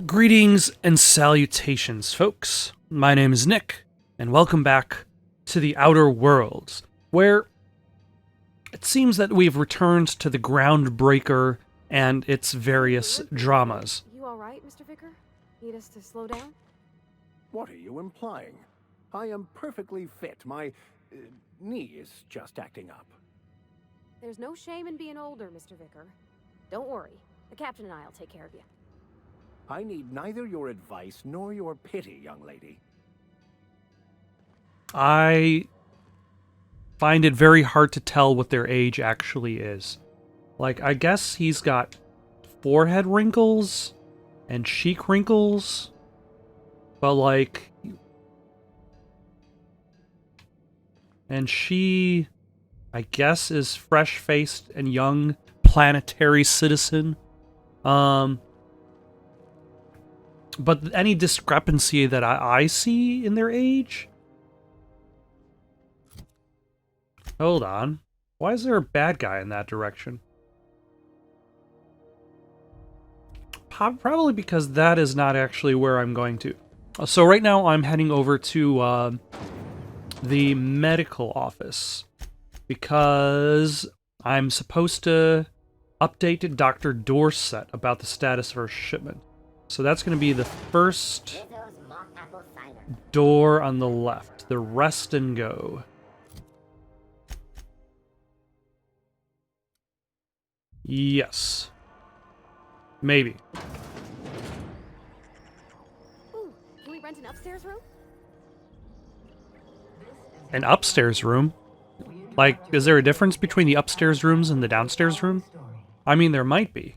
Greetings and salutations, folks. My name is Nick, and welcome back to the Outer Worlds, where it seems that we've returned to the Groundbreaker and its various dramas. You all right, Mr. Vicker? Need us to slow down? What are you implying? I am perfectly fit. My knee is just acting up. There's no shame in being older, Mr. Vicker. Don't worry. The captain and I'll take care of you. I need neither your advice nor your pity, young lady. I find it very hard to tell what their age actually is. Like, I guess he's got forehead wrinkles and cheek wrinkles, but like... And she, I guess, is fresh-faced and young planetary citizen. But any discrepancy that I see in their age? Hold on. Why is there a bad guy in that direction? Probably because that is not actually where I'm going to. So right now I'm heading over to the medical office because I'm supposed to update Dr. Dorset about the status of her shipment. So that's going to be the first door on the left, the rest and go. Yes. Maybe. Ooh, can we rent an upstairs room? An upstairs room? Like, is there a difference between the upstairs rooms and the downstairs room? I mean, there might be.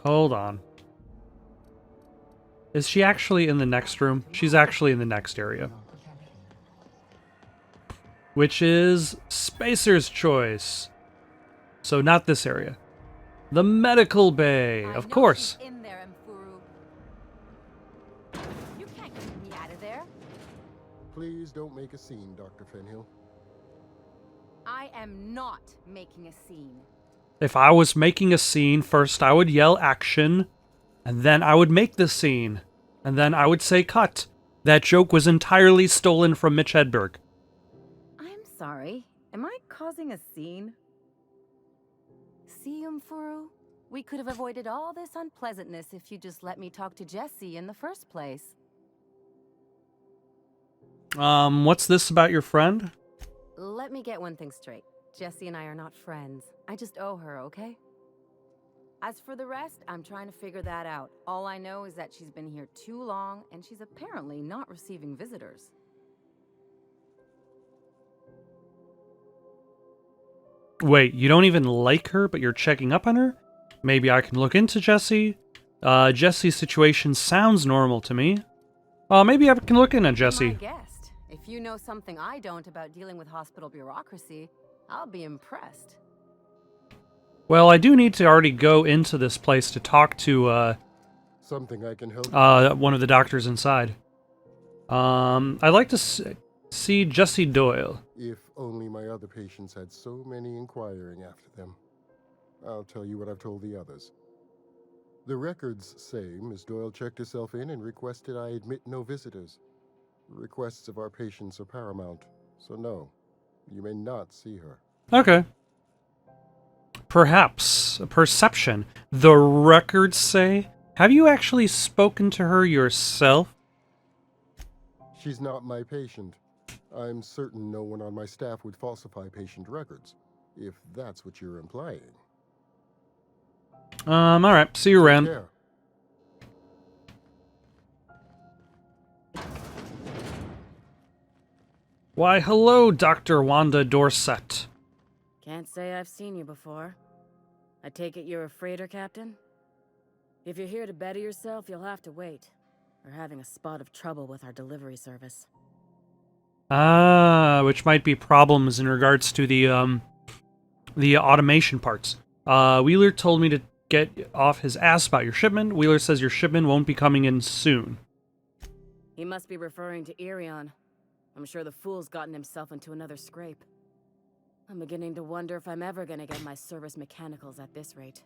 Hold on. Is she actually in the next room? She's actually in the next area. Which is Spacer's choice. So not this area. The medical bay, of course. In there, you can't get me out of there. Please don't make a scene, Dr. Fenhill. I am not making a scene. If I was making a scene, first I would yell action, and then I would make the scene, and then I would say cut. That joke was entirely stolen from Mitch Hedberg. I'm sorry. Am I causing a scene? See, Furu? We could have avoided all this unpleasantness if you just let me talk to Jesse in the first place. What's this about your friend? Let me get one thing straight. Jesse and I are not friends. I just owe her, okay? As for the rest, I'm trying to figure that out. All I know is that she's been here too long, and she's apparently not receiving visitors. Wait, you don't even like her, but you're checking up on her? Maybe I can look into Jesse? Jesse's situation sounds normal to me. Maybe I can look into Jesse. My guest. If you know something I don't about dealing with hospital bureaucracy, I'll be impressed. Well, I do need to already go into this place to talk to, Something I can help one of the doctors inside. I'd like to see Jesse Doyle. If only my other patients had so many inquiring after them. I'll tell you what I've told the others. The records say Miss Doyle checked herself in and requested I admit no visitors. Requests of our patients are paramount, so no, you may not see her. Okay. Perhaps. A perception. The records say? Have you actually spoken to her yourself? She's not my patient. I'm certain no one on my staff would falsify patient records, if that's what you're implying. Alright. See you around. Yeah. Why, hello, Dr. Wanda Dorset. Can't say I've seen you before. I take it you're a freighter captain? If you're here to better yourself, you'll have to wait. We're having a spot of trouble with our delivery service. Which might be problems in regards to the automation parts. Wheeler told me to get off his ass about your shipment. Wheeler says your shipment won't be coming in soon. He must be referring to Irion. I'm sure the fool's gotten himself into another scrape. I'm beginning to wonder if I'm ever gonna get my service mechanicals at this rate.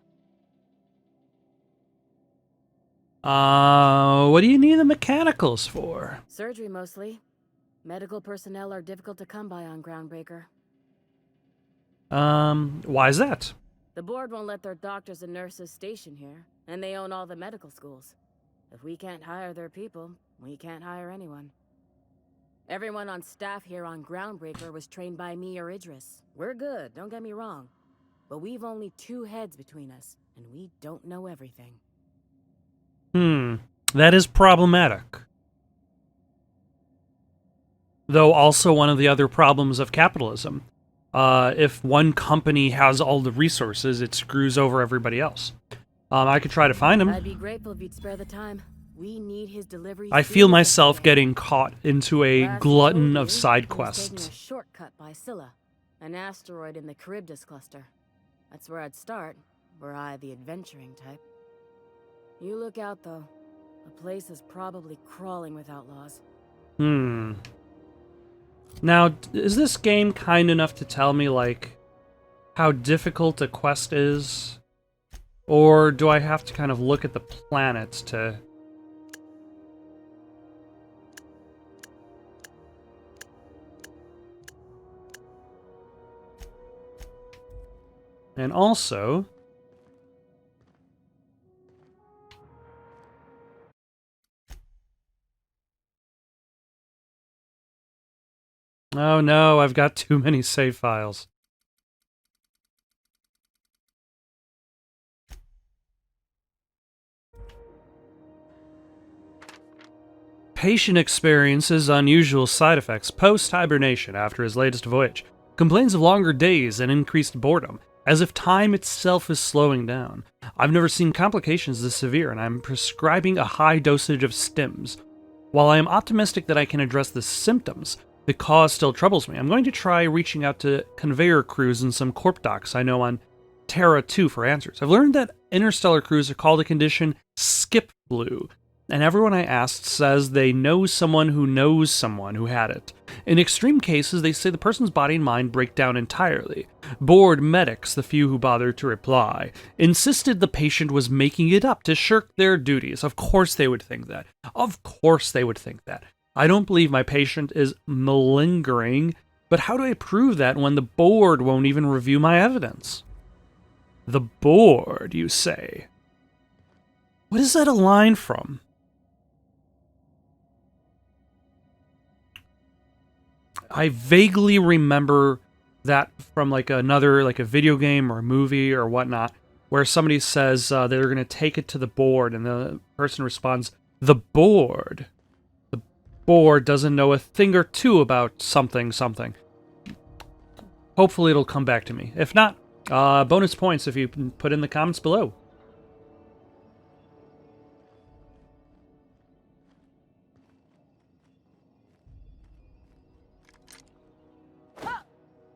What do you need the mechanicals for? Surgery mostly. Medical personnel are difficult to come by on Groundbreaker. Why is that? The board won't let their doctors and nurses station here, and they own all the medical schools. If we can't hire their people, we can't hire anyone. Everyone on staff here on Groundbreaker was trained by me or Idris. We're good, don't get me wrong. But we've only 2 heads between us, and we don't know everything. That is problematic. Though also one of the other problems of capitalism. If one company has all the resources, it screws over everybody else. I could try to find him. I'd be grateful if you'd spare the time. We need his delivery. I feel myself getting caught into a glutton of side Taking quests. a shortcut by Scylla, an asteroid in the Charybdis cluster. That's where I'd start, were I the adventuring type. You look out, though. The place is probably crawling with outlaws. Now, is this game kind enough to tell me, like, how difficult a quest is? Or do I have to kind of look at the planets to... And also... Oh no, I've got too many save files. Patient experiences unusual side effects post-hibernation after his latest voyage. Complains of longer days and increased boredom, as if time itself is slowing down. I've never seen complications this severe, and I'm prescribing a high dosage of stims. While I am optimistic that I can address the symptoms, the cause still troubles me. I'm going to try reaching out to conveyor crews and some corp docs I know on Terra 2 for answers. I've learned that interstellar crews are called a condition skip blue, and everyone I asked says they know someone who had it. In extreme cases, they say the person's body and mind break down entirely. Bored medics, the few who bothered to reply, insisted the patient was making it up to shirk their duties. Of course they would think that. Of course they would think that. I don't believe my patient is malingering, but how do I prove that when the board won't even review my evidence? The board, you say? What is that a line from? I vaguely remember that from like a video game or a movie or whatnot, where somebody says they're going to take it to the board, and the person responds, "The board? The board doesn't know a thing or two about something. Hopefully it'll come back to me. If not, bonus points if you put in the comments below.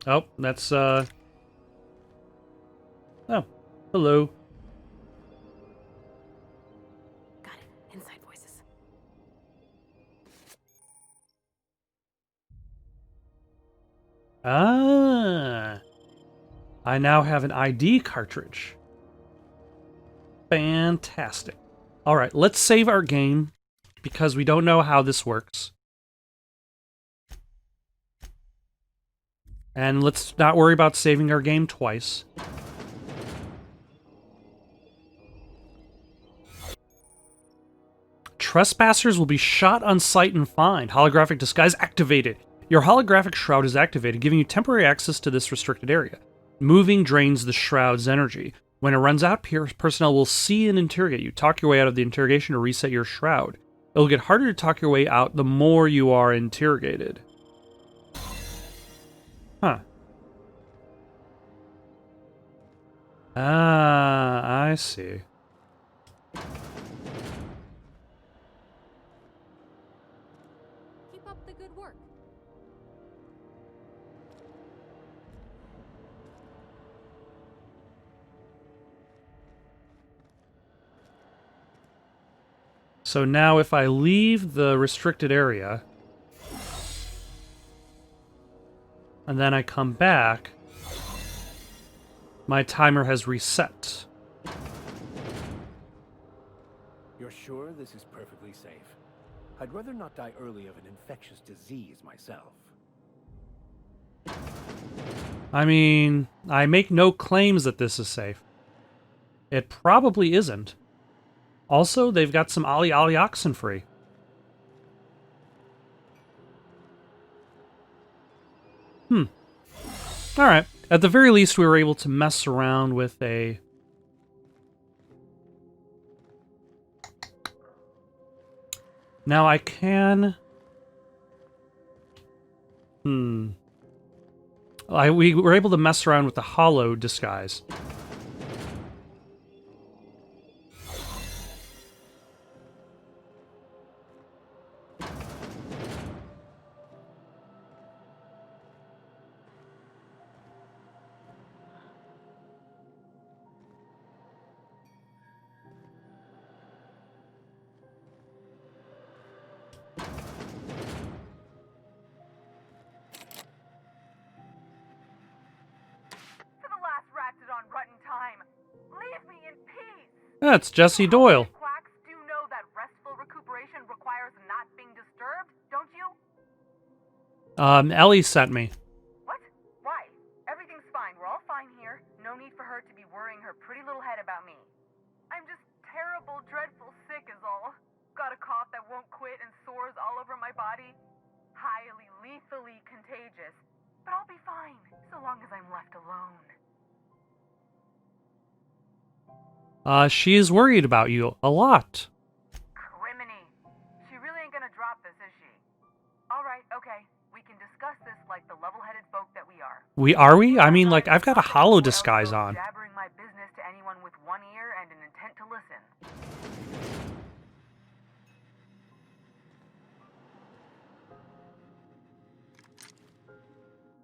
Oh, that's, Oh, hello. Got it. Inside voices. Ah. I now have an ID cartridge. Fantastic. Alright, let's save our game, because we don't know how this works. And let's not worry about saving our game twice. Trespassers will be shot on sight and fined. Holographic disguise activated. Your holographic shroud is activated, giving you temporary access to this restricted area. Moving drains the shroud's energy. When it runs out, personnel will see and interrogate you. Talk your way out of the interrogation to reset your shroud. It'll get harder to talk your way out the more you are interrogated. Huh. Ah, I see. Keep up the good work. So now if I leave the restricted area, and then I come back, My timer has reset. You're sure this is perfectly safe? I'd rather not die early of an infectious disease myself. I mean, I make no claims that this is safe. It probably isn't. Also, they've got some Ali Ali oxen free. Alright. At the very least, we were able to mess around with a... Now I can... we were able to mess around with the hollow disguise. That's Jesse Doyle. Quacks do know that restful recuperation requires not being disturbed, don't you? Ellie sent me. What? Why? Everything's fine. We're all fine here. No need for her to be worrying her pretty little head about me. I'm just terrible, dreadful sick is all. Got a cough that won't quit and sores all over my body. Highly, lethally contagious. But I'll be fine, so long as I'm left alone. She is worried about you a lot. Criminy. She really ain't gonna drop this, is she? Alright, okay. We can discuss this like the level-headed folk that we are. Are we? I mean, like, I've got a hollow disguise on. Jabbering my business to anyone with one ear and an intent to listen.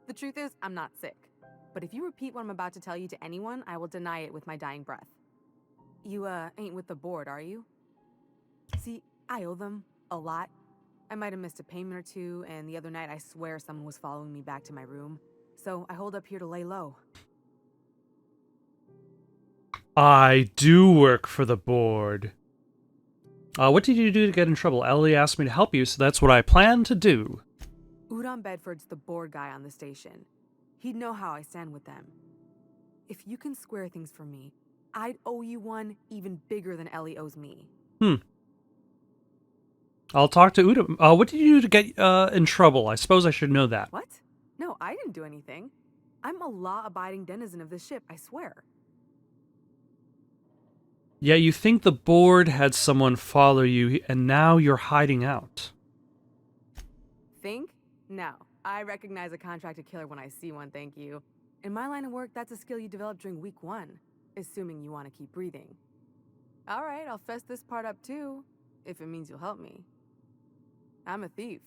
The truth is, I'm not sick. But if you repeat what I'm about to tell you to anyone, I will deny it with my dying breath. You, ain't with the board, are you? See, I owe them a lot. I might have missed a payment or two, and the other night I swear someone was following me back to my room. So I hold up here to lay low. I do work for the board. What did you do to get in trouble? Ellie asked me to help you, so that's what I plan to do. Udon Bedford's the board guy on the station. He'd know how I stand with them. If you can square things for me, I'd owe you one even bigger than Ellie owes me. I'll talk to Uda. What did you do to get in trouble? I suppose I should know that. What? No, I didn't do anything. I'm a law-abiding denizen of this ship, I swear. Yeah, you think the board had someone follow you, and now you're hiding out. Think? No. I recognize a contracted killer when I see one, thank you. In my line of work, that's a skill you develop during week 1. Assuming you want to keep breathing. Alright, I'll fess this part up too, if it means you'll help me. I'm a thief.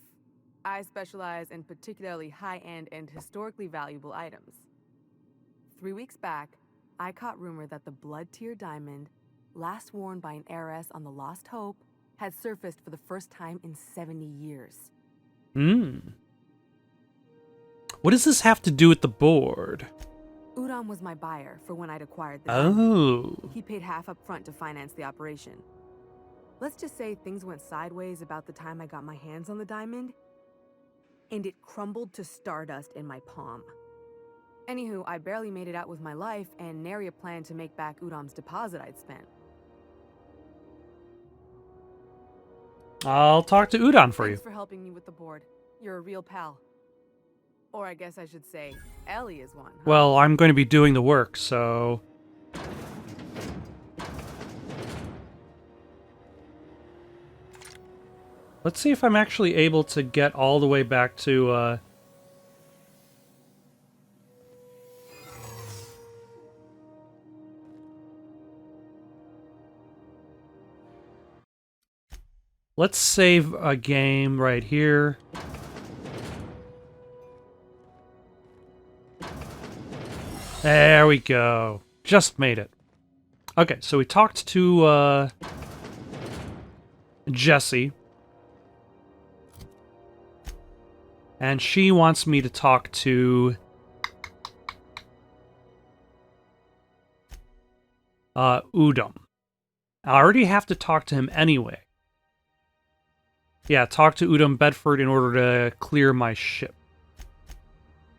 I specialize in particularly high-end and historically valuable items. 3 weeks back, I caught rumor that the blood-tier diamond, last worn by an heiress on the Lost Hope, had surfaced for the first time in 70 years. What does this have to do with the board? Udon was my buyer for when I'd acquired the Oh. diamond. He paid half up front to finance the operation. Let's just say things went sideways about the time I got my hands on the diamond, and it crumbled to stardust in my palm. Anywho, I barely made it out with my life, and nary a plan to make back Udon's deposit I'd spent. I'll talk to Udon for Thanks you. for helping me with the board. You're a real pal. Or I guess I should say, Ellie is one. Huh? Well, I'm going to be doing the work, so... Let's see if I'm actually able to get all the way back to, Let's save a game right here. There we go. Just made it. Okay, so we talked to, Jessie. And she wants me to talk to Udom. I already have to talk to him anyway. Yeah, talk to Udom Bedford in order to clear my ship.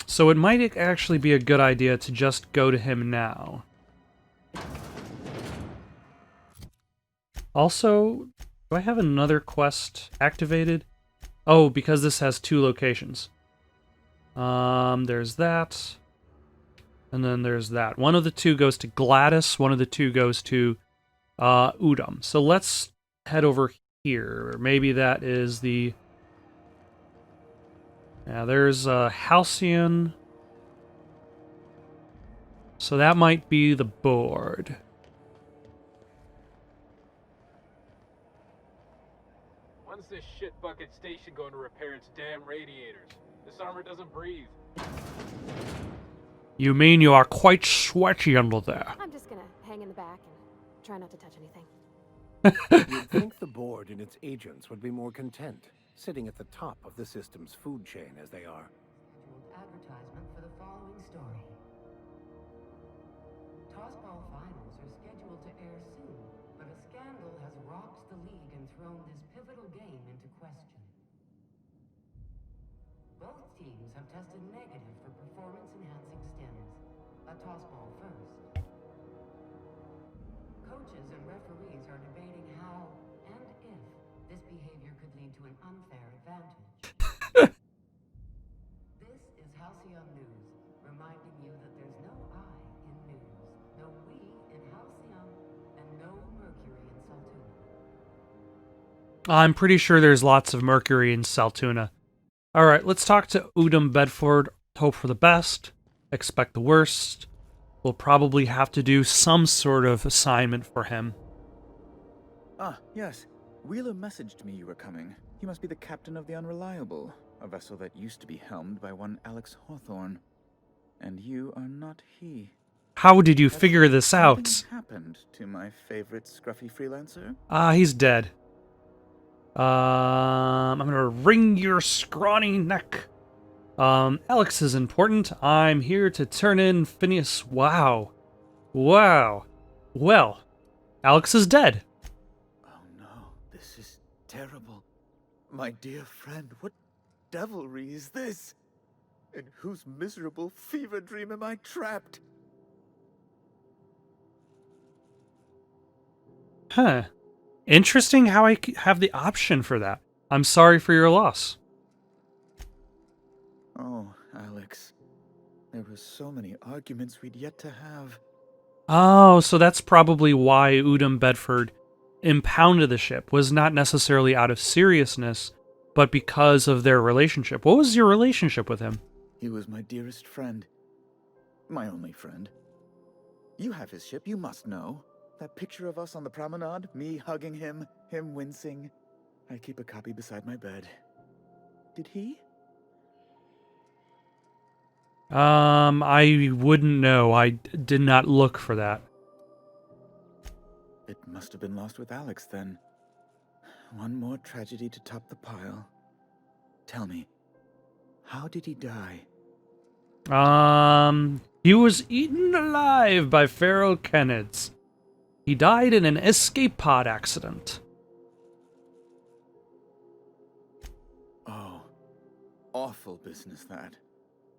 So it might actually be a good idea to just go to him now. Also, do I have another quest activated? Oh, because this has 2 locations. There's that. And then there's that. One of the 2 goes to Gladys, one of the 2 goes to Udom. So let's head over here. Maybe that is the... Yeah, there's Halcyon. So that might be the board. When's this shit bucket station going to repair its damn radiators? This armor doesn't breathe. You mean you are quite sweaty under there? I'm just gonna hang in the back and try not to touch anything. You'd think the board and its agents would be more content, sitting at the top of the system's food chain as they are. Advertisement for the following story. Tossball finals are scheduled to air soon, but a scandal has rocked the league and thrown this pivotal game into question. Both teams have tested negative for performance-enhancing stims. A tossball first. Coaches and referees are debating how and if this behavior could lead to an unfair advantage. This is Halcyon News, reminding you that there's no I in news, no we in Halcyon, and no Mercury in Saltuna. I'm pretty sure there's lots of Mercury in Saltuna. Alright, let's talk to Udom Bedford. Hope for the best. Expect the worst. We'll probably have to do some sort of assignment for him. Ah, yes. Wheeler messaged me you were coming. He must be the captain of the Unreliable, a vessel that used to be helmed by one Alex Hawthorne. And you are not he. How did you figure this out? Something happened to my favorite scruffy freelancer? He's dead. I'm gonna wring your scrawny neck. Alex is important. I'm here to turn in Phineas. Wow. Wow. Well, Alex is dead. Oh no, this is terrible. My dear friend, what devilry is this? In whose miserable fever dream am I trapped? Huh. Interesting how I have the option for that. I'm sorry for your loss. Oh, Alex. There were so many arguments we'd yet to have. Oh, so that's probably why Udom Bedford impounded the ship. Was not necessarily out of seriousness, but because of their relationship. What was your relationship with him? He was my dearest friend. My only friend. You have his ship, you must know. That picture of us on the promenade, me hugging him, him wincing. I keep a copy beside my bed. Did he? I wouldn't know. I did not look for that. It must have been lost with Alex then. One more tragedy to top the pile. Tell me, how did he die? He was eaten alive by feral Kenneds. He died in an escape pod accident. Oh, awful business that.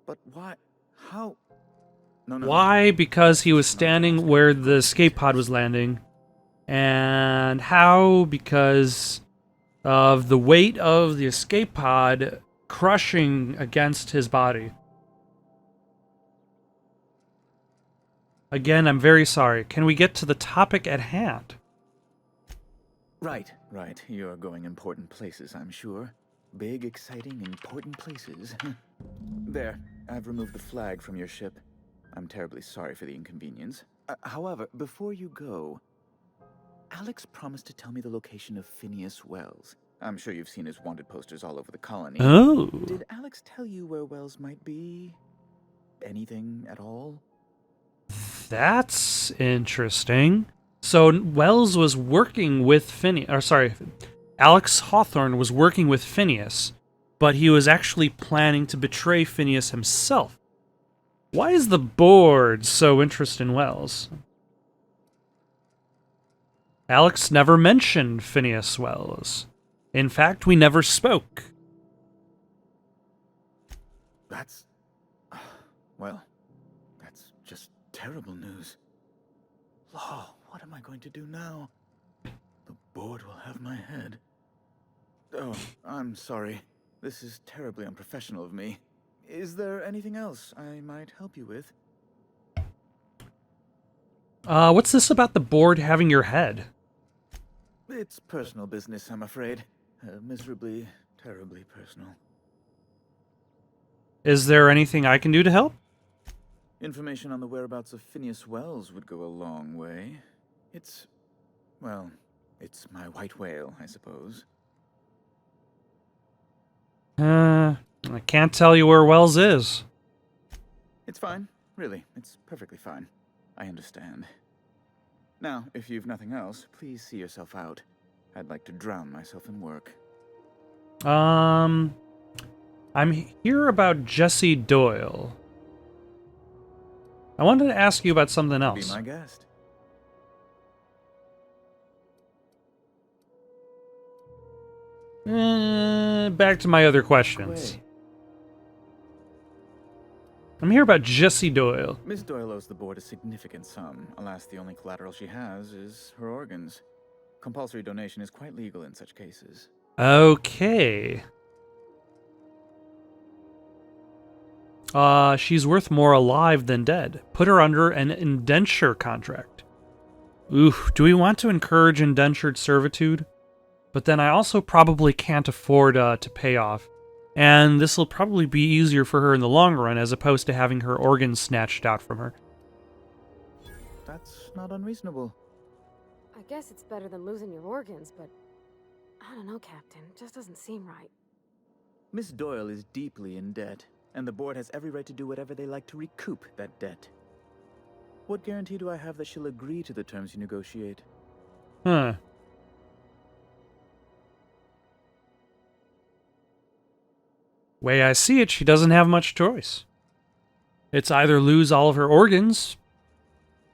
But why? How? No. Why? Because he was standing where the escape pod was landing. And how? Because of the weight of the escape pod crushing against his body. Again, I'm very sorry. Can we get to the topic at hand? Right. You're going important places, I'm sure. Big, exciting, important places. There, I've removed the flag from your ship. I'm terribly sorry for the inconvenience. However, before you go, Alex promised to tell me the location of Phineas Wells. I'm sure you've seen his wanted posters all over the colony. Oh. Did Alex tell you where Wells might be? Anything at all? That's interesting. So Wells was working with Alex Hawthorne was working with Phineas, but he was actually planning to betray Phineas himself. Why is the board so interested in Wells? Alex never mentioned Phineas Wells. In fact, we never spoke. That's... Well, that's just terrible news. Law, what am I going to do now? The board will have my head. Oh, I'm sorry. This is terribly unprofessional of me. Is there anything else I might help you with? What's this about the board having your head? It's personal business, I'm afraid. Miserably, terribly personal. Is there anything I can do to help? Information on the whereabouts of Phineas Wells would go a long way. It's... well, it's my white whale, I suppose. I can't tell you where Wells is. It's fine. Really, it's perfectly fine. I understand. Now, if you've nothing else, please see yourself out. I'd like to drown myself in work. I'm here about Jesse Doyle. I wanted to ask you about something else. Be my guest. Back to my other questions. Away. I'm here about Jesse Doyle. Miss Doyle owes the board a significant sum. Alas, the only collateral she has is her organs. Compulsory donation is quite legal in such cases. Okay. She's worth more alive than dead. Put her under an indenture contract. Oof, do we want to encourage indentured servitude? But then I also probably can't afford to pay off. And this will probably be easier for her in the long run as opposed to having her organs snatched out from her. That's not unreasonable. I guess it's better than losing your organs, but I don't know, Captain. It just doesn't seem right. Miss Doyle is deeply in debt, and the board has every right to do whatever they like to recoup that debt. What guarantee do I have that she'll agree to the terms you negotiate? Huh. Way I see it, she doesn't have much choice. It's either lose all of her organs,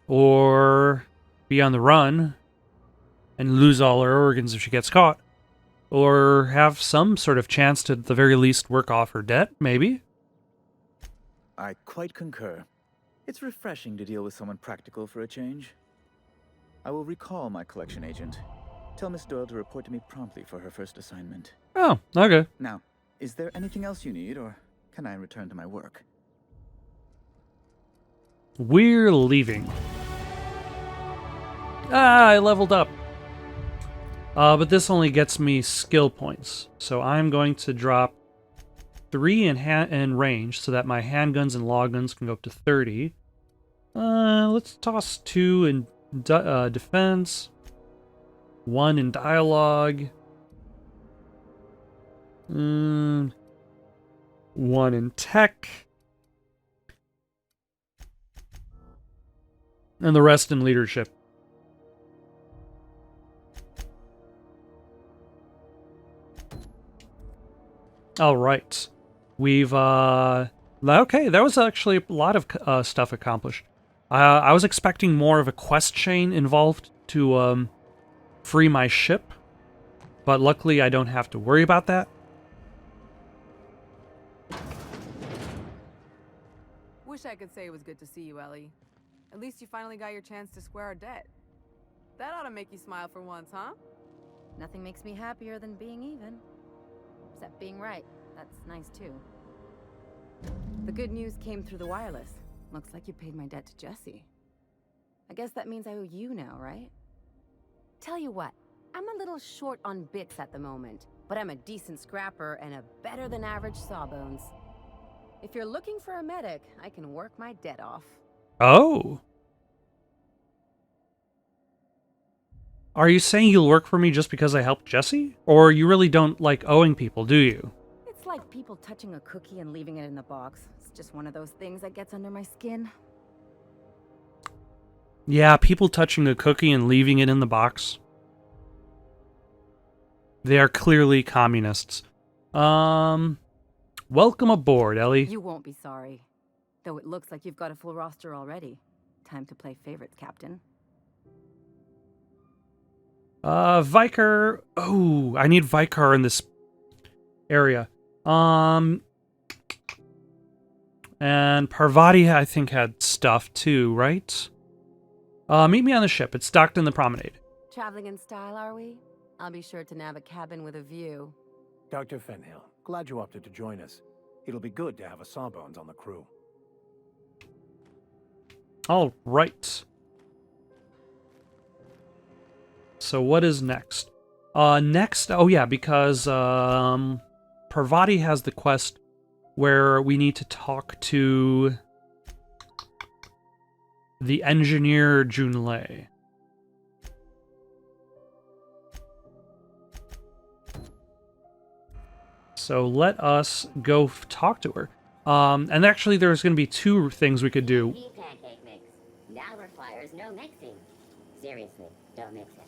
or be on the run and lose all her organs if she gets caught, or have some sort of chance to, at the very least, work off her debt, maybe? I quite concur. It's refreshing to deal with someone practical for a change. I will recall my collection agent. Tell Miss Doyle to report to me promptly for her first assignment. Oh, okay. Now, is there anything else you need, or can I return to my work? We're leaving. Ah, I leveled up. But this only gets me skill points. So I'm going to drop 3 in range so that my handguns and long guns can go up to 30. Let's toss 2 in defense, 1 in dialogue, 1 in tech, and the rest in leadership. All right. We've, okay, that was actually a lot of stuff accomplished. I was expecting more of a quest chain involved to free my ship, but luckily I don't have to worry about that. Wish I could say it was good to see you, Ellie. At least you finally got your chance to square our debt. That ought to make you smile for once, huh? Nothing makes me happier than being even. Except being right. That's nice, too. The good news came through the wireless. Looks like you paid my debt to Jesse. I guess that means I owe you now, right? Tell you what, I'm a little short on bits at the moment, but I'm a decent scrapper and a better-than-average sawbones. If you're looking for a medic, I can work my debt off. Oh. Are you saying you'll work for me just because I helped Jesse? Or you really don't like owing people, do you? It's like people touching a cookie and leaving it in the box. It's just one of those things that gets under my skin. Yeah, people touching a cookie and leaving it in the box. They are clearly communists. Welcome aboard, Ellie. You won't be sorry. Though it looks like you've got a full roster already. Time to play favorites, Captain. Vicar. Oh, I need Vicar in this area. And Parvati, I think, had stuff too, right? Meet me on the ship. It's docked in the promenade. Traveling in style, are we? I'll be sure to nab a cabin with a view. Dr. Fenhill, glad you opted to join us. It'll be good to have a Sawbones on the crew. All right. So what is next? Next, oh yeah, because Parvati has the quest where we need to talk to the engineer Junlei. So let us go talk to her. And actually, there's going to be two things we could do. Pea pancake mix now requires no mixing. Seriously, don't mix it.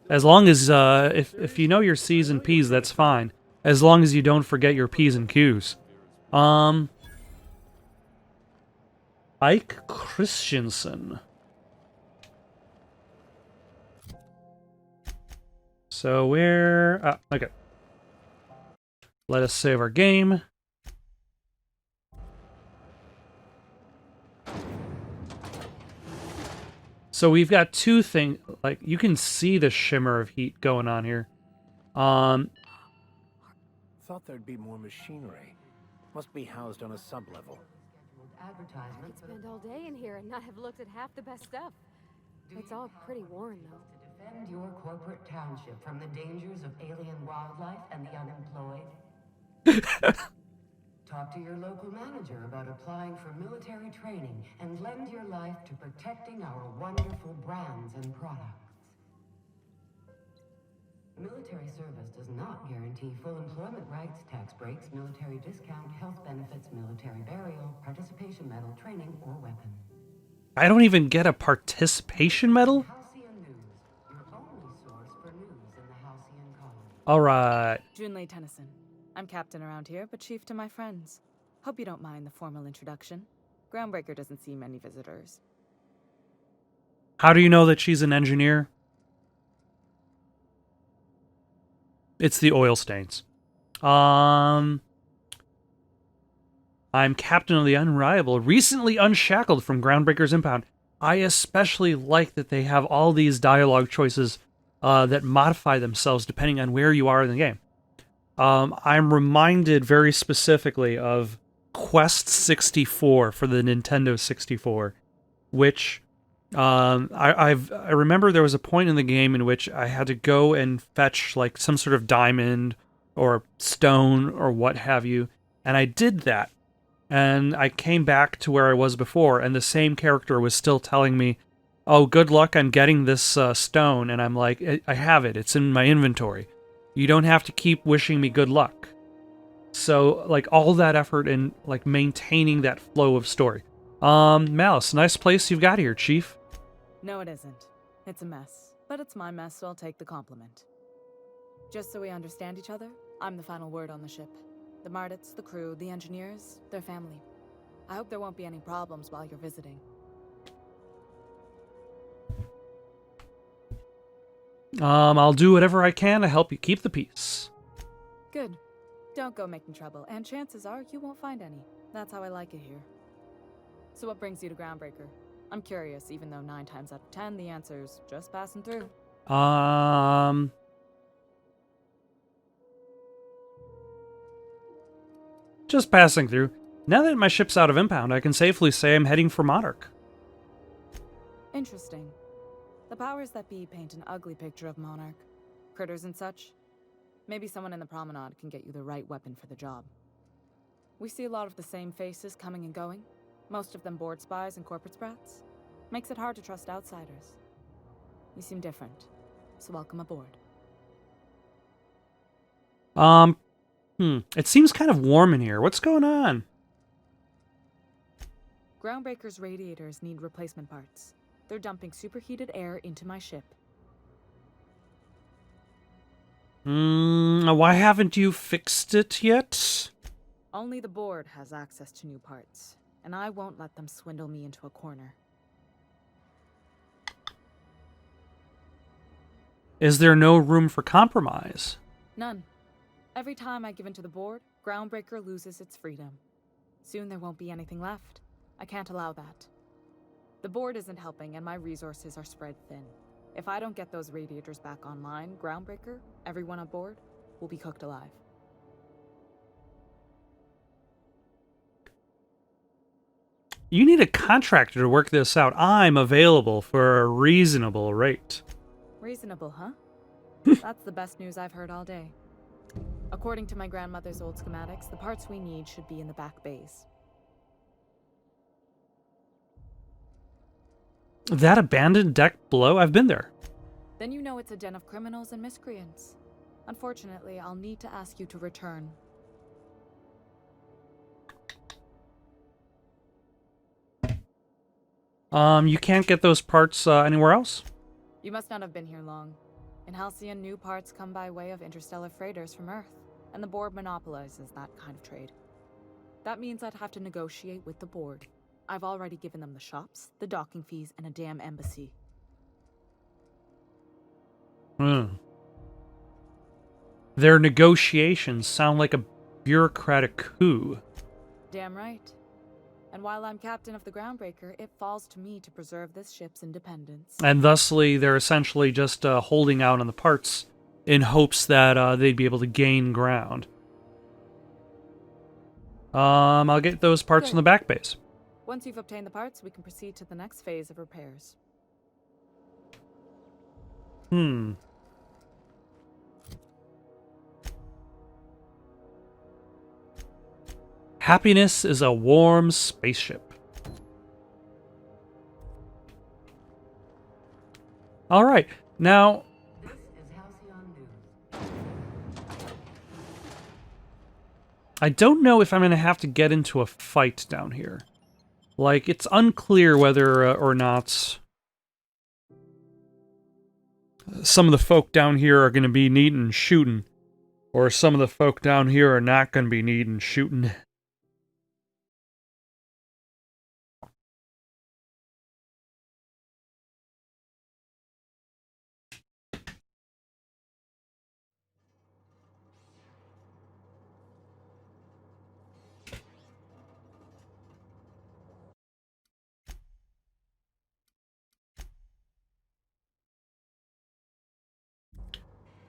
As long as, if you know your C's and P's, that's fine. As long as you don't forget your P's and Q's. Ike Christensen. So where... okay. Let us save our game. So we've got two things, like, you can see the shimmer of heat going on here. Thought there'd be more machinery. Must be housed on a sub-level. I could spend all day in here and not have looked at half the best stuff. It's all pretty worn, though. To defend your corporate township from the dangers of alien wildlife and the unemployed? Talk to your local manager about applying for military training and lend your life to protecting our wonderful brands and products. Military service does not guarantee full employment rights, tax breaks, military discount, health benefits, military burial, participation medal, training, or weapon. I don't even get a participation medal? Halcyon News, your only source for news in the Halcyon colony. Alright. Junlei Tennyson. I'm captain around here, but chief to my friends. Hope you don't mind the formal introduction. Groundbreaker doesn't see many visitors. How do you know that she's an engineer? It's the oil stains. I'm captain of the Unreliable, recently unshackled from Groundbreaker's impound. I especially like that they have all these dialogue choices that modify themselves depending on where you are in the game. I'm reminded very specifically of Quest 64 for the Nintendo 64, which I remember there was a point in the game in which I had to go and fetch like some sort of diamond or stone or what have you, and I did that. And I came back to where I was before, and the same character was still telling me, oh, good luck on getting this stone. And I'm like, I have it. It's in my inventory. You don't have to keep wishing me good luck. So, like, all that effort in, like, maintaining that flow of story. Malice, nice place you've got here, Chief. No, it isn't. It's a mess. But it's my mess, so I'll take the compliment. Just so we understand each other, I'm the final word on the ship. The Mardits, the crew, the engineers, their family. I hope there won't be any problems while you're visiting. I'll do whatever I can to help you keep the peace. Good. Don't go making trouble, and chances are you won't find any. That's how I like it here. So what brings you to Groundbreaker? I'm curious, even though 9 times out of 10 the answer's just passing through. Just passing through. Now that my ship's out of impound, I can safely say I'm heading for Monarch. Interesting. The powers that be paint an ugly picture of Monarch. Critters and such. Maybe someone in the promenade can get you the right weapon for the job. We see a lot of the same faces coming and going. Most of them board spies and corporate sprats. Makes it hard to trust outsiders. You seem different, so welcome aboard. It seems kind of warm in here. What's going on? Groundbreaker's radiators need replacement parts. They're dumping superheated air into my ship. Why haven't you fixed it yet? Only the board has access to new parts. and I won't let them swindle me into a corner. Is there no room for compromise? None. Every time I give in to the board, Groundbreaker loses its freedom. Soon there won't be anything left. I can't allow that. The board isn't helping, and my resources are spread thin. If I don't get those radiators back online, Groundbreaker, everyone on board, will be cooked alive. You need a contractor to work this out. I'm available for a reasonable rate. Reasonable, huh? That's the best news I've heard all day. According to my grandmother's old schematics, the parts we need should be in the back bays. That abandoned deck below? I've been there. Then you know it's a den of criminals and miscreants. Unfortunately, I'll need to ask you to return. You can't get those parts anywhere else? You must not have been here long. In Halcyon, new parts come by way of interstellar freighters from Earth, and the board monopolizes that kind of trade. That means I'd have to negotiate with the board. I've already given them the shops, the docking fees, and a damn embassy. Their negotiations sound like a bureaucratic coup. Damn right. And while I'm captain of the Groundbreaker, it falls to me to preserve this ship's independence. And thusly, they're essentially just holding out on the parts in hopes that they'd be able to gain ground. I'll get those parts in the back base. Once you've obtained the parts, we can proceed to the next phase of repairs. Happiness is a warm spaceship. All right, now... This is Halcyon News. I don't know if I'm going to have to get into a fight down here. Like, it's unclear whether or not some of the folk down here are going to be needing shooting, or some of the folk down here are not going to be needing shooting.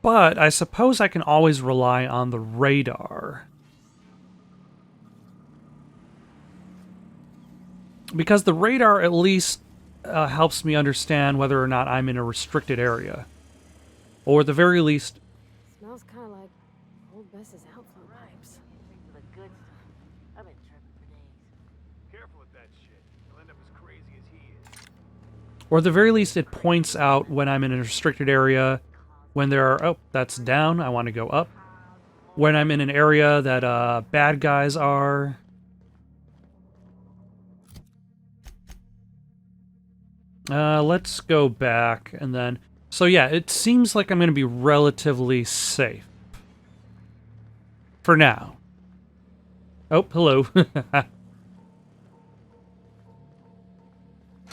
But I suppose I can always rely on the radar. Because the radar at least helps me understand whether or not I'm in a restricted area. Or at the very least... Smells kind of like old Bess's outflow pipes. The good stuff. I've been tripping for days. Careful with that shit. You'll end up as crazy as he is. Or at the very least, it points out when I'm in a restricted area, when there are... Oh, that's down. I want to go up. When I'm in an area that bad guys are... Let's go back, and then... So yeah, it seems like I'm going to be relatively safe. For now. Oh, hello. Not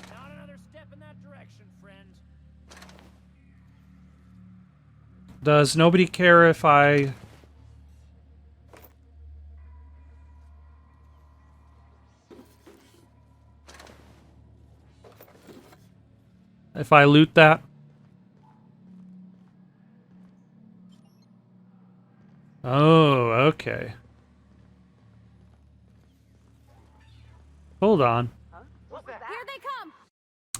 another step in that direction, friend. Does nobody care if I... If I loot that? Oh, okay. Hold on. Here they come!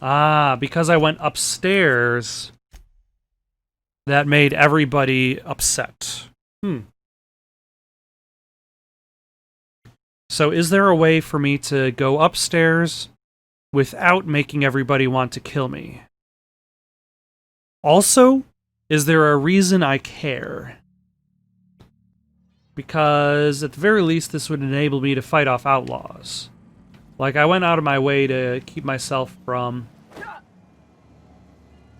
Ah, because I went upstairs, that made everybody upset. So is there a way for me to go upstairs without making everybody want to kill me? Also, is there a reason I care? Because at the very least, this would enable me to fight off outlaws. Like, I went out of my way to keep myself from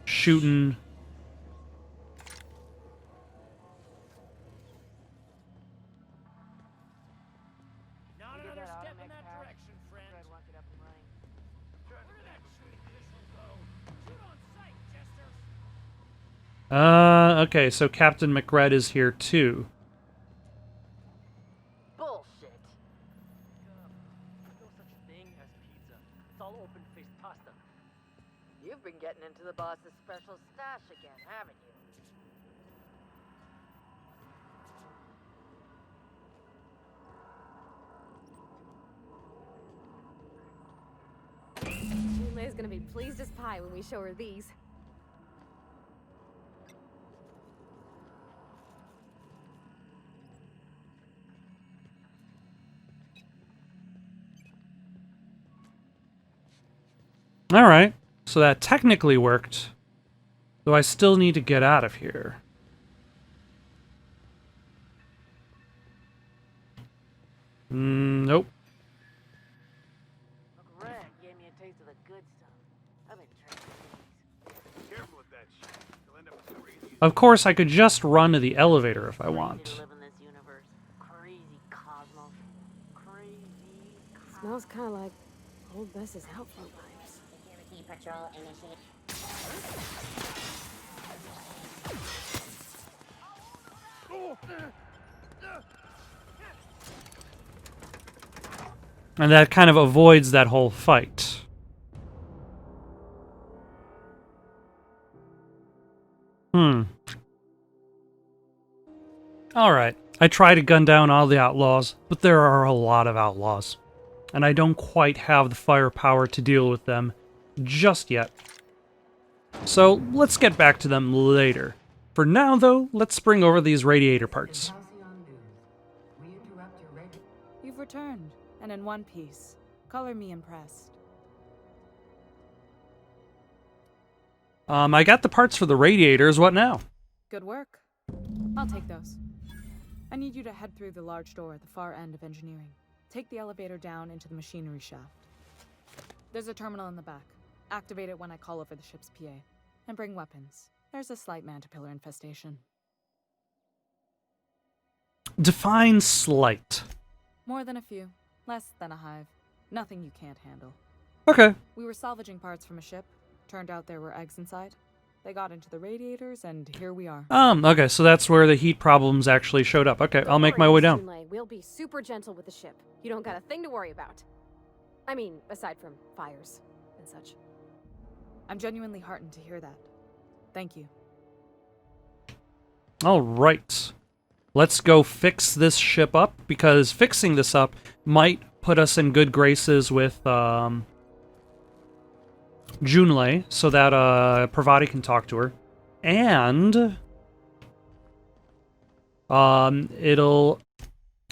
shooting. Not another step in that direction, friend. Okay, so Captain McRed is here too. Bullshit. No such thing as pizza. It's all open-faced pasta. You've been getting into the boss's special stash again, haven't you? Jule's gonna be pleased as pie when we show her these. Alright, so that technically worked. Though I still need to get out of here. Nope. Uncle Red gave me a taste of the good stuff. I've been drinking these. Careful with that shit. You'll end up with crazy. Of course, I could just run to the elevator if I Crazy want. to live in this universe. Crazy cosmos. Crazy cosmos. Smells kind of like old Bess's outflow vibes. Security patrol initiated. And that kind of avoids that whole fight. Alright, I try to gun down all the outlaws, but there are a lot of outlaws. And I don't quite have the firepower to deal with them just yet. So let's get back to them later. For now, though, let's bring over these radiator parts. Halcyon News. We interrupt your regular. You've returned, and in one piece. Color me impressed. I got the parts for the radiators, what now? Good work. I'll take those. I need you to head through the large door at the far end of engineering. Take the elevator down into the machinery shaft. There's a terminal in the back. Activate it when I call over the ship's PA. And bring weapons. There's a slight mantipillar infestation. Define slight. More than a few. Less than a hive. Nothing you can't handle. Okay. We were salvaging parts from a ship. Turned out there were eggs inside. They got into the radiators, and here we are. Okay, so that's where the heat problems actually showed up. Okay, I'll make my way down. We'll be super gentle with the ship. You don't got a thing to worry about. I mean, aside from fires and such. I'm genuinely heartened to hear that. Thank you. Alright. Let's go fix this ship up, because fixing this up might put us in good graces with, Junlei, so that, Parvati can talk to her. And it'll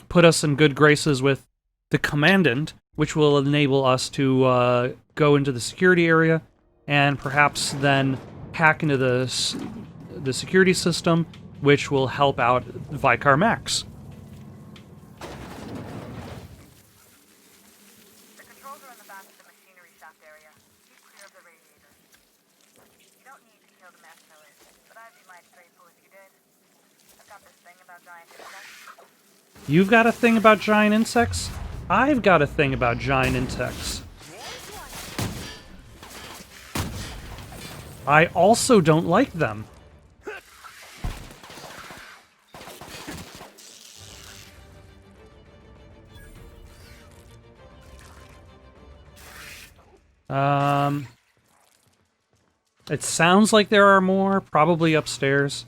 put us in good graces with the Commandant, which will enable us to, go into the security area, and perhaps then hack into the security system, which will help out Vicar Max. The controls are in the back of the machinery shaft area. Keep clear of the radiators. You don't need to kill the mess killers, but I'd be mighty grateful if you did. I've got this thing about giant insects. You've got a thing about giant insects? I've got a thing about giant insects. I also don't like them. It sounds like there are more, probably upstairs.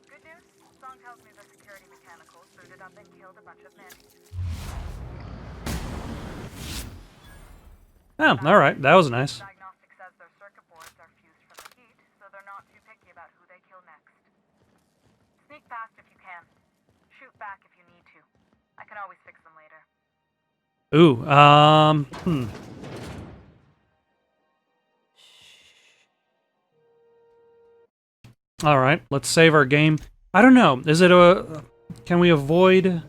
Good news, Song tells me the security mechanicals booted up and killed a bunch of men. Oh, alright, that was nice. Diagnostic says their circuit boards are fused from the heat, so they're not too picky about who they kill next. Sneak past if you can. Shoot back if you need to. I can always fix them later. Ooh, Alright, let's save our game. I don't know, is it a... Can we avoid...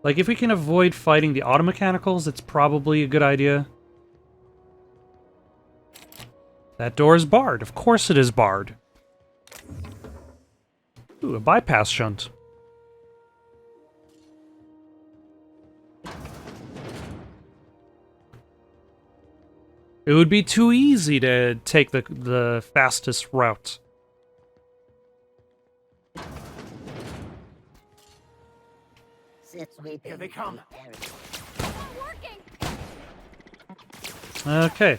Like, if we can avoid fighting the automechanicals, it's probably a good idea. That door is barred. Of course it is barred. Ooh, a bypass shunt. It would be too easy to take the fastest route. Here they come. Okay.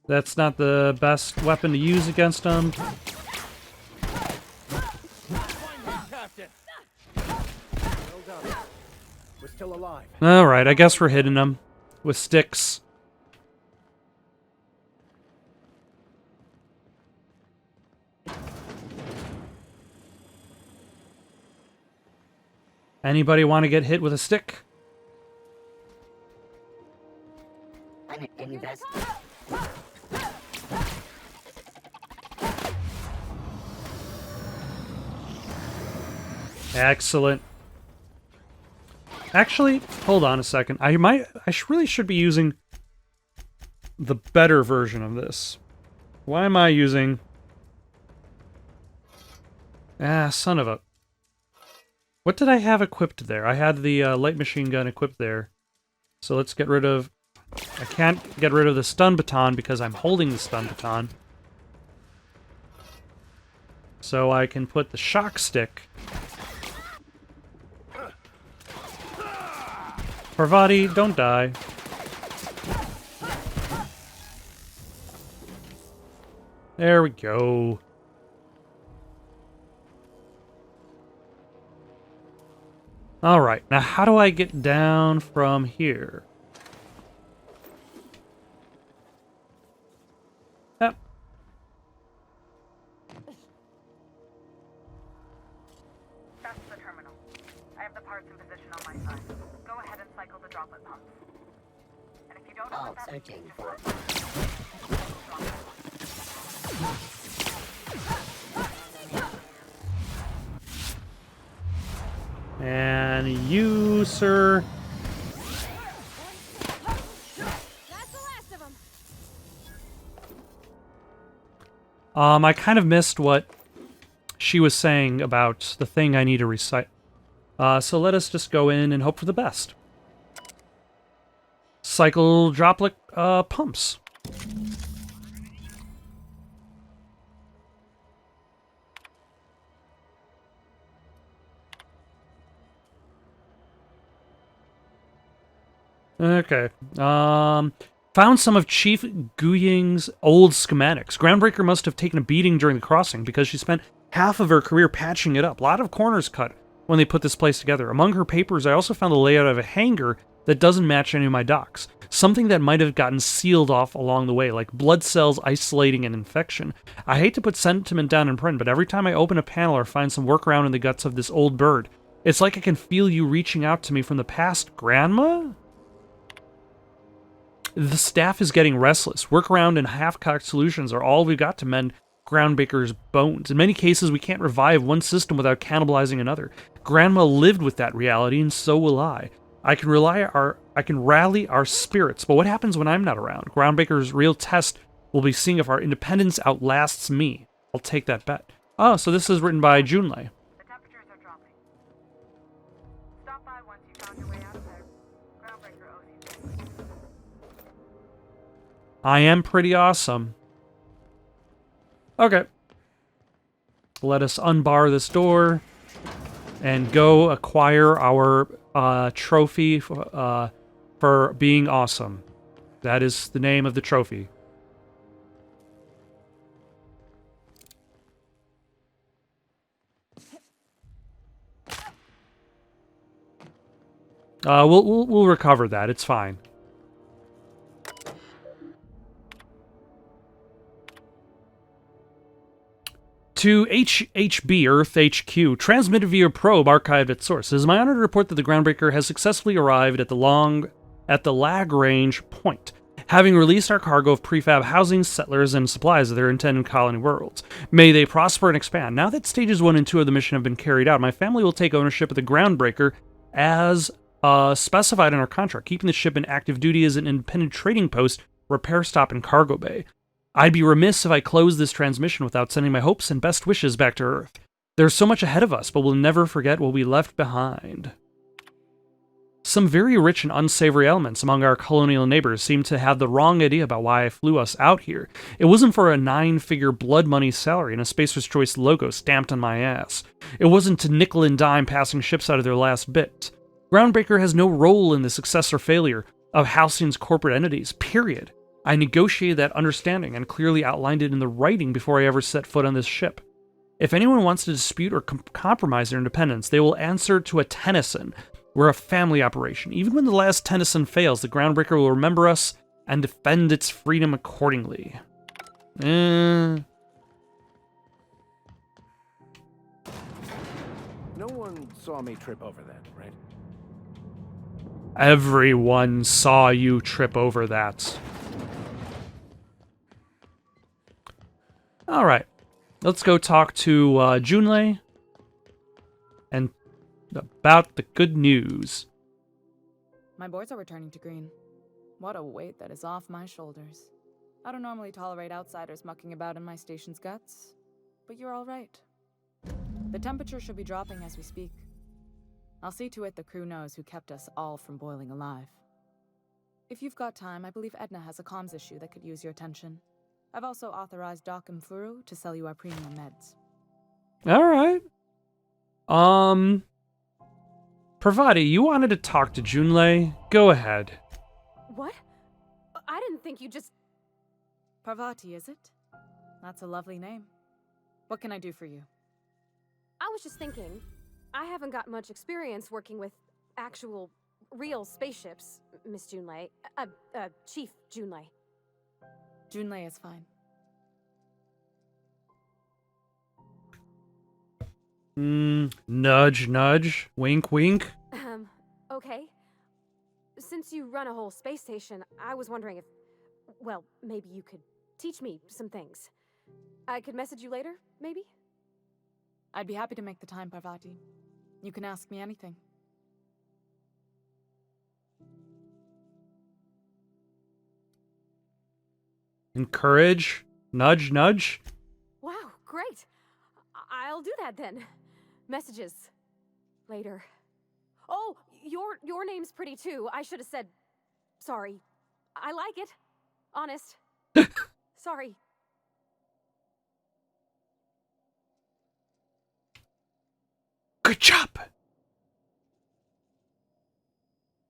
That's not the best weapon to use against them. We're still alive. Alright, I guess we're hitting them with sticks. Anybody want to get hit with a stick? Excellent. Actually, hold on a second. Really should be using the better version of this. Why am I using... Ah, son of a... What did I have equipped there? I had the light machine gun equipped there. So let's get rid of... I can't get rid of the stun baton because I'm holding the stun baton. So I can put the shock stick... Parvati, don't die. There we go. Alright, now how do I get down from here? Yep. That's the terminal. I have the parts in position on my side. Go ahead and cycle the droplet pumps. And if you don't know what that means, just let me know. And you, sir. That's the last of them. I kind of missed what she was saying about the thing I need to recite. So let us just go in and hope for the best. Cycle droplet pumps. Okay. Found some of Chief Guying's old schematics. Groundbreaker must have taken a beating during the crossing because she spent half of her career patching it up. A lot of corners cut when they put this place together. Among her papers, I also found the layout of a hangar that doesn't match any of my docks. Something that might have gotten sealed off along the way, like blood cells isolating an infection. I hate to put sentiment down in print, but every time I open a panel or find some workaround in the guts of this old bird, it's like I can feel you reaching out to me from the past. Grandma? The staff is getting restless. Workaround and half-cocked solutions are all we've got to mend Groundbreaker's bones. In many cases, we can't revive one system without cannibalizing another. Grandma lived with that reality, and so will I. I can rally our spirits, but what happens when I'm not around? Groundbreaker's real test will be seeing if our independence outlasts me. I'll take that bet. Oh, so this is written by Junlei. The temperatures are dropping. Stop by once you found your way out of there. Groundbreaker owes you things. I am pretty awesome. Okay. Let us unbar this door and go acquire our trophy for being awesome. That is the name of the trophy. We'll recover that. It's fine. To HHB Earth HQ, transmitted via probe archived at source. It is my honor to report that the Groundbreaker has successfully arrived at the Lagrange point, having released our cargo of prefab housing, settlers, and supplies of their intended colony worlds. May they prosper and expand. Now that stages 1 and 2 of the mission have been carried out, my family will take ownership of the Groundbreaker as specified in our contract, keeping the ship in active duty as an independent trading post, repair stop, and cargo bay. I'd be remiss if I closed this transmission without sending my hopes and best wishes back to Earth. There's so much ahead of us, but we'll never forget what we left behind. Some very rich and unsavory elements among our colonial neighbors seem to have the wrong idea about why I flew us out here. It wasn't for a 9-figure blood money salary and a Spacer's Choice logo stamped on my ass. It wasn't to nickel and dime passing ships out of their last bit. Groundbreaker has no role in the success or failure of Halcyon's corporate entities, period. I negotiated that understanding and clearly outlined it in the writing before I ever set foot on this ship. If anyone wants to dispute or compromise their independence, they will answer to a Tennyson. We're a family operation. Even when the last Tennyson fails, the Groundbreaker will remember us and defend its freedom accordingly. No one saw me trip over that, right? Everyone saw you trip over that. Alright. Let's go talk to Junlei and about the good news. My boards are returning to green. What a weight that is off my shoulders. I don't normally tolerate outsiders mucking about in my station's guts, but you're all right. The temperature should be dropping as we speak. I'll see to it the crew knows who kept us all from boiling alive. If you've got time, I believe Edna has a comms issue that could use your attention. I've also authorized Doc and Furu to sell you our premium meds. Alright. Pravati, you wanted to talk to Junlei? Go ahead. What? I didn't think you just... Parvati, is it? That's a lovely name. What can I do for you? I was just thinking, I haven't got much experience working with actual, real spaceships, Miss Junlei. Chief Junlei. Junlei is fine. Nudge, nudge. Wink, wink. Okay. Since you run a whole space station, I was wondering if, well, maybe you could teach me some things. I could message you later, maybe? I'd be happy to make the time, Parvati. You can ask me anything. Encourage. Nudge, nudge. Wow, great. I'll do that then. Messages. Later. Oh, your name's pretty too. I should have said sorry. I like it. Honest. Sorry. Good job.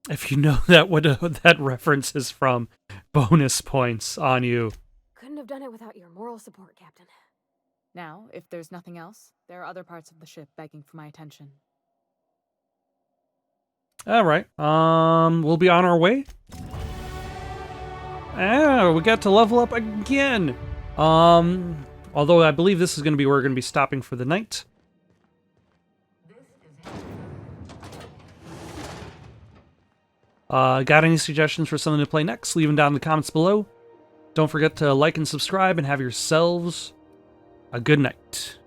If you know that what that reference is from, bonus points on you. Couldn't have done it without your moral support, Captain. Now, if there's nothing else, there are other parts of the ship begging for my attention. All right. We'll be on our way. We got to level up again. Although I believe this is going to be where we're going to be stopping for the night. Got any suggestions for something to play next? Leave them down in the comments below. Don't forget to like and subscribe and have yourselves a good night.